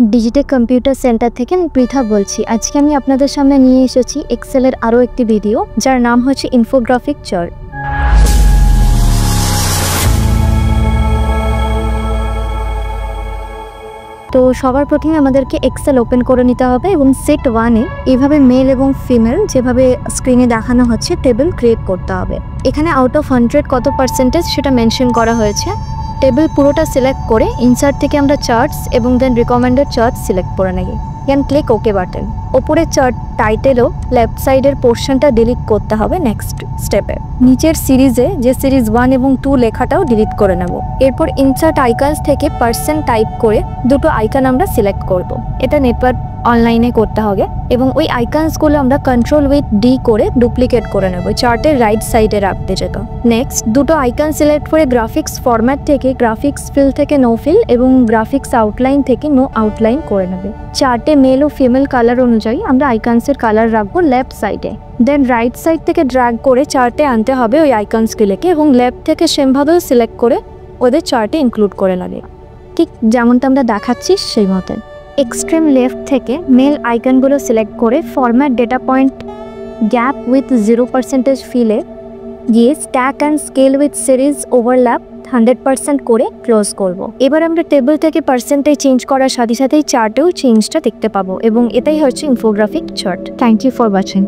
Digitech computer centre থেকে আমি পৃথা বলছি। আজকে আমি আপনাদের সামনে নিয়ে এসেছি এক্সেলের আরও একটি ভিডিও, যার নাম হচ্ছে ইনফোগ্রাফিক চার্ট। তো সবার প্রথমে আমাদেরকে এক্সেল ওপেন করে নিতে হবে এবং সেট 1-এ এইভাবে মেল এবং ফিমেল যেভাবে স্ক্রিনে দেখানো হচ্ছে টেবিল ক্রিয়েট করতে হবে। এখানে আউট অফ 100 কত পার্সেন্টেজ সেটা মেনশন করা হয়েছে। টেবিল পুরোটা সিলেক্ট করে ইনসার্ট থেকে আমরা চার্টস এবং দেন রিকমেন্ডেড চার্ট সিলেক্ট করে নেই। Can click okay button. ওপরে চার্ট টাইটেলও লেফট সাইডের পোর্শনটা ডিলিট করতে হবে নেক্সট স্টেপে। নিচের সিরিজে যে সিরিজ 1 এবং 2 লেখাটাও ডিলিট করে নেব। এরপর ইনসার্ট আইকনস থেকে পার্সেন্ট টাইপ করে দুটো আইকন আমরা সিলেক্ট করব। এটা নেটওয়ার্ক অনলাইনে করতে হবে এবং ওই আইকনসগুলো আমরা Ctrl+D করে ডুপ্লিকেট করে নেব চার্টের রাইট সাইডে রাখতে যেত। নেক্সট দুটো আইকন সিলেক্ট করে গ্রাফিক্স ফরম্যাট থেকে গ্রাফিক্স ফিল থেকে নো ফিল এবং গ্রাফিক্স আউটলাইন থেকে নো আউটলাইন করে নেবে। চার্টে মেল ও ফিমেল কালার অনুযায়ী আমরা আইকনসের কালার রাখবো লেফট সাইডে। দেন রাইট সাইড থেকে ড্র্যাগ করে চার্টে আনতে হবে ওই আইকনসগুলোকে এবং লেফট থেকে সেমভাবেও সিলেক্ট করে ওদের চার্টে ইনক্লুড করে নেবে, ঠিক যেমনটা আমরা দেখাচ্ছি সেই মতো। এক্সট্রিম লেফট থেকে মেল আইকনগুলো সিলেক্ট করে format data point gap with 0% ফিলে গিয়ে stack and scale with series overlap 100% করে ক্লোজ করব। এবার আমরা টেবিল থেকে পার্সেন্টেজ চেঞ্জ করার সাথে সাথেই চার্টেও চেঞ্জটা দেখতে পাবো এবং এটাই হচ্ছে infographic chart. Thank you for watching.